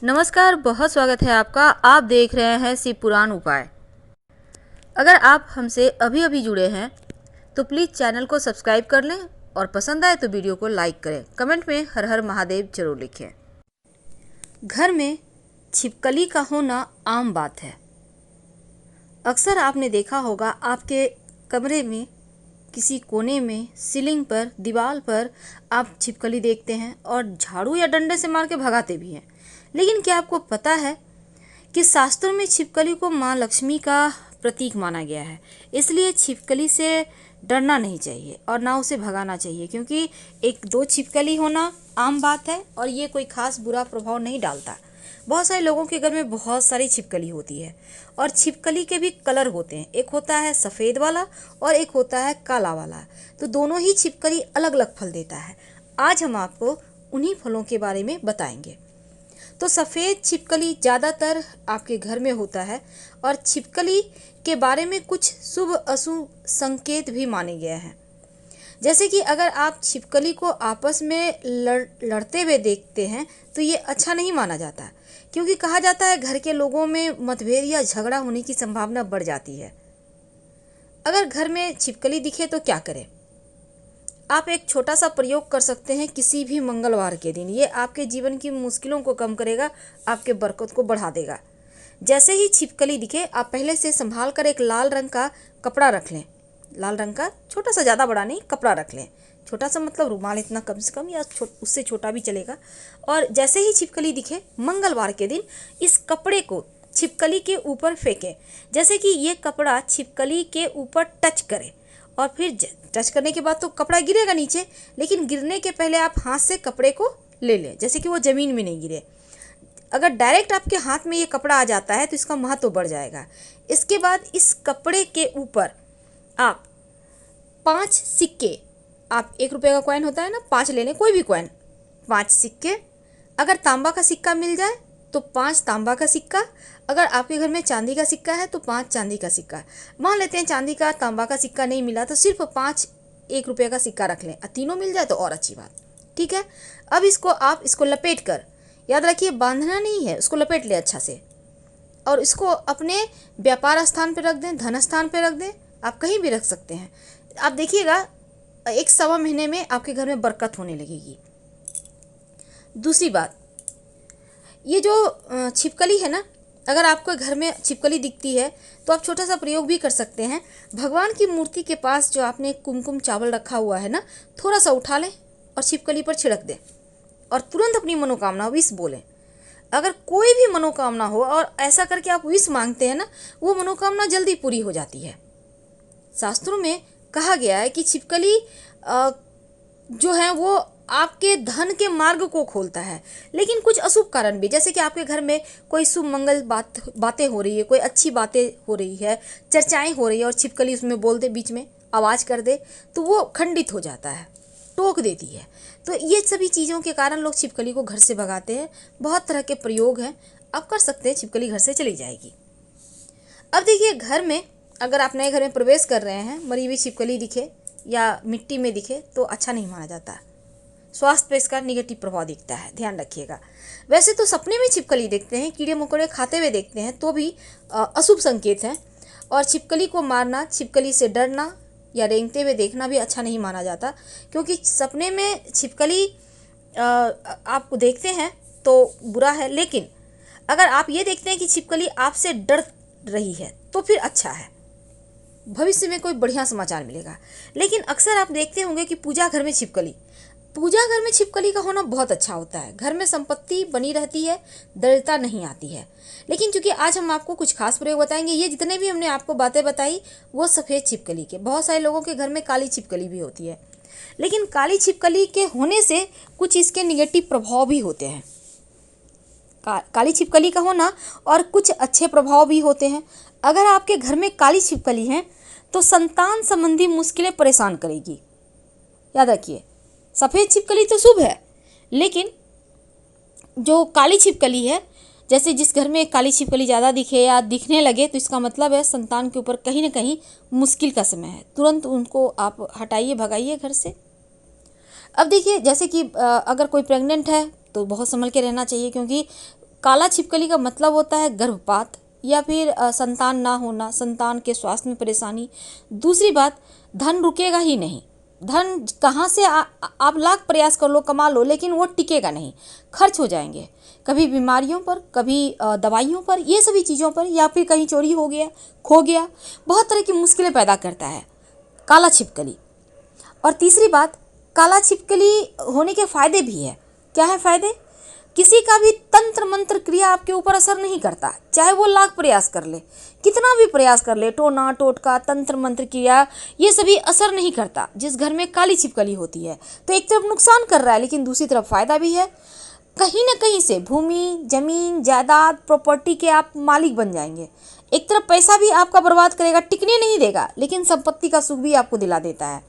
नमस्कार, बहुत स्वागत है आपका। आप देख रहे हैं शिव पुराण उपाय। अगर आप हमसे अभी अभी जुड़े हैं तो प्लीज़ चैनल को सब्सक्राइब कर लें और पसंद आए तो वीडियो को लाइक करें। कमेंट में हर हर महादेव जरूर लिखें। घर में छिपकली का होना आम बात है। अक्सर आपने देखा होगा आपके कमरे में किसी कोने में सीलिंग पर दीवार पर आप छिपकली देखते हैं और झाड़ू या डंडे से मार के भगाते भी हैं। लेकिन क्या आपको पता है कि शास्त्रों में छिपकली को माँ लक्ष्मी का प्रतीक माना गया है। इसलिए छिपकली से डरना नहीं चाहिए और ना उसे भगाना चाहिए, क्योंकि एक दो छिपकली होना आम बात है और ये कोई खास बुरा प्रभाव नहीं डालता। बहुत सारे लोगों के घर में बहुत सारी छिपकली होती है और छिपकली के भी कलर होते हैं। एक होता है सफ़ेद वाला और एक होता है काला वाला। तो दोनों ही छिपकली अलग अलग फल देता है। आज हम आपको उन्हीं फलों के बारे में बताएंगे। तो सफ़ेद छिपकली ज़्यादातर आपके घर में होता है और छिपकली के बारे में कुछ शुभ अशुभ संकेत भी माने गए हैं। जैसे कि अगर आप छिपकली को आपस में लड़ते हुए देखते हैं तो ये अच्छा नहीं माना जाता, क्योंकि कहा जाता है घर के लोगों में मतभेद या झगड़ा होने की संभावना बढ़ जाती है। अगर घर में छिपकली दिखे तो क्या करें? आप एक छोटा सा प्रयोग कर सकते हैं किसी भी मंगलवार के दिन। ये आपके जीवन की मुश्किलों को कम करेगा, आपके बरकत को बढ़ा देगा। जैसे ही छिपकली दिखे आप पहले से संभाल कर एक लाल रंग का कपड़ा रख लें। लाल रंग का छोटा सा, ज़्यादा बड़ा नहीं, कपड़ा रख लें। छोटा सा मतलब रुमाल इतना कम से कम, या उससे छोटा भी चलेगा। और जैसे ही छिपकली दिखे मंगलवार के दिन इस कपड़े को छिपकली के ऊपर फेंकें। जैसे कि ये कपड़ा छिपकली के ऊपर टच करे और फिर टच करने के बाद तो कपड़ा गिरेगा नीचे, लेकिन गिरने के पहले आप हाथ से कपड़े को ले लें, जैसे कि वो ज़मीन में नहीं गिरे। अगर डायरेक्ट आपके हाथ में ये कपड़ा आ जाता है तो इसका महत्व बढ़ जाएगा। इसके बाद इस कपड़े के ऊपर आप 5 सिक्के, आप 1 रुपये का कॉइन होता है ना, 5 ले लें, कोई भी कॉइन, 5 सिक्के। अगर तांबा का सिक्का मिल जाए तो 5 तांबा का सिक्का। अगर आपके घर में चांदी का सिक्का है तो 5 चांदी का सिक्का। मान लेते हैं चांदी का तांबा का सिक्का नहीं मिला तो सिर्फ 5 1 रुपये का सिक्का रख लें। तीनों मिल जाए तो और अच्छी बात, ठीक है। अब इसको लपेट कर, याद रखिए बांधना नहीं है, उसको लपेट ले अच्छा से और इसको अपने व्यापार स्थान पर रख दें, धन स्थान पर रख दें, आप कहीं भी रख सकते हैं। आप देखिएगा 1 सवा महीने में आपके घर में बरकत होने लगेगी। दूसरी बात, ये जो छिपकली है ना, अगर आपको घर में छिपकली दिखती है तो आप छोटा सा प्रयोग भी कर सकते हैं। भगवान की मूर्ति के पास जो आपने कुमकुम चावल रखा हुआ है ना, थोड़ा सा उठा लें और छिपकली पर छिड़क दें और तुरंत अपनी मनोकामना विश बोलें। अगर कोई भी मनोकामना हो और ऐसा करके आप विश मांगते हैं ना, वो मनोकामना जल्दी पूरी हो जाती है। शास्त्रों में कहा गया है कि छिपकली जो है वो आपके धन के मार्ग को खोलता है। लेकिन कुछ अशुभ कारण भी, जैसे कि आपके घर में कोई शुभ मंगल बातें हो रही है, कोई अच्छी बातें हो रही है, चर्चाएं हो रही है और छिपकली उसमें बोल दे, बीच में आवाज़ कर दे, तो वो खंडित हो जाता है, टोक देती है। तो ये सभी चीज़ों के कारण लोग छिपकली को घर से भगाते हैं। बहुत तरह के प्रयोग हैं, आप कर सकते हैं, छिपकली घर से चली जाएगी। अब देखिए, घर में अगर आप नए घर में प्रवेश कर रहे हैं, मरी हुई छिपकली दिखे या मिट्टी में दिखे तो अच्छा नहीं माना जाता। स्वास्थ्य पे इसका निगेटिव प्रभाव दिखता है, ध्यान रखिएगा। वैसे तो सपने में छिपकली देखते हैं, कीड़े मकोड़े खाते हुए देखते हैं तो भी अशुभ संकेत हैं। और छिपकली को मारना, छिपकली से डरना या रेंगते हुए देखना भी अच्छा नहीं माना जाता, क्योंकि सपने में छिपकली आप देखते हैं तो बुरा है। लेकिन अगर आप ये देखते हैं कि छिपकली आपसे डर रही है तो फिर अच्छा है, भविष्य में कोई बढ़िया समाचार मिलेगा। लेकिन अक्सर आप देखते होंगे कि पूजा घर में छिपकली का होना बहुत अच्छा होता है। घर में संपत्ति बनी रहती है, दरिद्रता नहीं आती है। लेकिन चूंकि आज हम आपको कुछ खास प्रयोग बताएंगे, ये जितने भी हमने आपको बातें बताई वो सफ़ेद छिपकली के। बहुत सारे लोगों के घर में काली छिपकली भी होती है, लेकिन काली छिपकली के होने से कुछ इसके निगेटिव प्रभाव भी होते हैं। काली छिपकली का होना और कुछ अच्छे प्रभाव भी होते हैं। अगर आपके घर में काली छिपकली है तो संतान संबंधी मुश्किलें परेशान करेगी। याद रखिए, सफ़ेद छिपकली तो शुभ है, लेकिन जो काली छिपकली है, जैसे जिस घर में काली छिपकली ज़्यादा दिखे या दिखने लगे तो इसका मतलब है संतान के ऊपर कहीं ना कहीं मुश्किल का समय है। तुरंत उनको आप हटाइए, भगाइए घर से। अब देखिए, जैसे कि अगर कोई प्रेग्नेंट है तो बहुत संभल के रहना चाहिए, क्योंकि काला छिपकली का मतलब होता है गर्भपात या फिर संतान ना होना, संतान के स्वास्थ्य में परेशानी। दूसरी बात, धन रुकेगा ही नहीं। धन कहाँ से आप लाख प्रयास कर लो, कमा लो, लेकिन वो टिकेगा नहीं, खर्च हो जाएंगे, कभी बीमारियों पर, कभी दवाइयों पर, ये सभी चीज़ों पर, या फिर कहीं चोरी हो गया, खो गया। बहुत तरह की मुश्किलें पैदा करता है काला छिपकली। और तीसरी बात, काला छिपकली होने के फायदे भी है। क्या है फायदे? किसी का भी तंत्र मंत्र क्रिया आपके ऊपर असर नहीं करता, चाहे वो लाख प्रयास कर ले, कितना भी प्रयास कर ले, टोना टोटका तंत्र मंत्र क्रिया, ये सभी असर नहीं करता जिस घर में काली छिपकली होती है। तो एक तरफ नुकसान कर रहा है, लेकिन दूसरी तरफ फायदा भी है। कहीं ना कहीं से भूमि, जमीन, जायदाद, प्रॉपर्टी के आप मालिक बन जाएंगे। एक तरफ पैसा भी आपका बर्बाद करेगा, टिकने नहीं देगा, लेकिन संपत्ति का सुख भी आपको दिला देता है।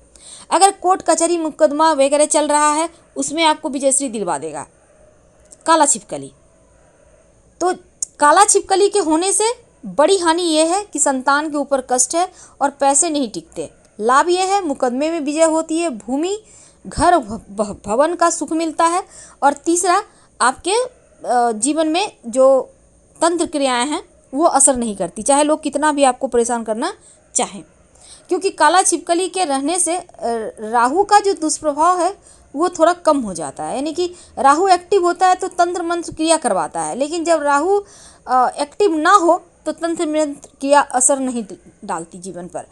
अगर कोर्ट कचहरी मुकदमा वगैरह चल रहा है, उसमें आपको विजयश्री दिलवा देगा काला छिपकली। तो काला छिपकली के होने से बड़ी हानि यह है कि संतान के ऊपर कष्ट है और पैसे नहीं टिकते। लाभ यह है, मुकदमे में विजय होती है, भूमि, घर, भवन का सुख मिलता है। और तीसरा, आपके जीवन में जो तंत्र क्रियाएं हैं वो असर नहीं करती, चाहे लोग कितना भी आपको परेशान करना चाहें। क्योंकि काला छिपकली के रहने से राहु का जो दुष्प्रभाव है वो थोड़ा कम हो जाता है। यानी कि राहु एक्टिव होता है तो तंत्र मंत्र क्रिया करवाता है, लेकिन जब राहु एक्टिव ना हो तो तंत्र मंत्र क्रिया असर नहीं डालती जीवन पर।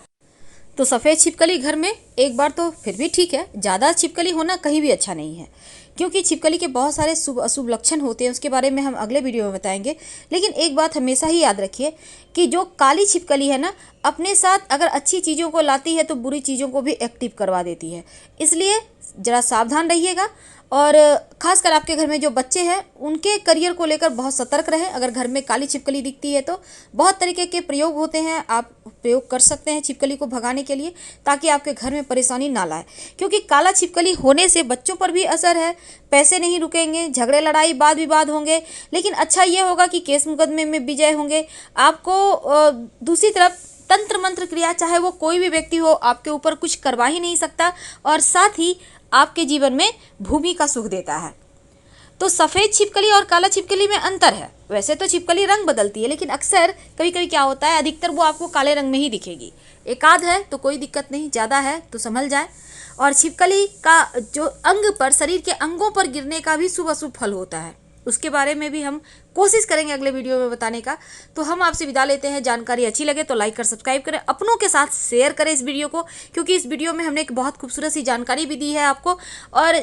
तो सफ़ेद छिपकली घर में एक बार तो फिर भी ठीक है, ज़्यादा छिपकली होना कहीं भी अच्छा नहीं है, क्योंकि छिपकली के बहुत सारे शुभ अशुभ लक्षण होते हैं, उसके बारे में हम अगले वीडियो में बताएंगे। लेकिन एक बात हमेशा ही याद रखिए कि जो काली छिपकली है ना, अपने साथ अगर अच्छी चीज़ों को लाती है तो बुरी चीज़ों को भी एक्टिव करवा देती है। इसलिए ज़रा सावधान रहिएगा। और ख़ासकर आपके घर में जो बच्चे हैं उनके करियर को लेकर बहुत सतर्क रहें। अगर घर में काली छिपकली दिखती है तो बहुत तरीके के प्रयोग होते हैं, आप प्रयोग कर सकते हैं छिपकली को भगाने के लिए, ताकि आपके घर में परेशानी ना लाए। क्योंकि काला छिपकली होने से बच्चों पर भी असर है, पैसे नहीं रुकेंगे, झगड़े लड़ाई वाद विवाद होंगे, लेकिन अच्छा ये होगा कि केस मुकदमे में विजय होंगे। आपको दूसरी तरफ तंत्र मंत्र क्रिया, चाहे वो कोई भी व्यक्ति हो, आपके ऊपर कुछ करवा ही नहीं सकता, और साथ ही आपके जीवन में भूमि का सुख देता है। तो सफ़ेद छिपकली और काला छिपकली में अंतर है। वैसे तो छिपकली रंग बदलती है, लेकिन अक्सर कभी कभी क्या होता है, अधिकतर वो आपको काले रंग में ही दिखेगी। एक आध है तो कोई दिक्कत नहीं, ज़्यादा है तो संभल जाए। और छिपकली का जो अंग पर, शरीर के अंगों पर गिरने का भी शुभ अशुभ फल होता है, उसके बारे में भी हम कोशिश करेंगे अगले वीडियो में बताने का। तो हम आपसे विदा लेते हैं। जानकारी अच्छी लगे तो लाइक कर सब्सक्राइब करें, अपनों के साथ शेयर करें इस वीडियो को, क्योंकि इस वीडियो में हमने एक बहुत खूबसूरत सी जानकारी भी दी है आपको। और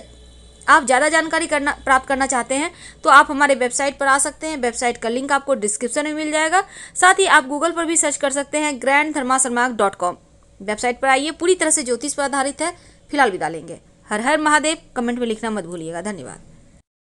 आप ज़्यादा जानकारी प्राप्त करना चाहते हैं तो आप हमारे वेबसाइट पर आ सकते हैं। वेबसाइट का लिंक आपको डिस्क्रिप्शन में मिल जाएगा। साथ ही आप गूगल पर भी सर्च कर सकते हैं grandthermasalmark.com। वेबसाइट पर आइए, पूरी तरह से ज्योतिष पर आधारित है। फिलहाल विदा लेंगे। हर हर महादेव। कमेंट में लिखना मत भूलिएगा। धन्यवाद।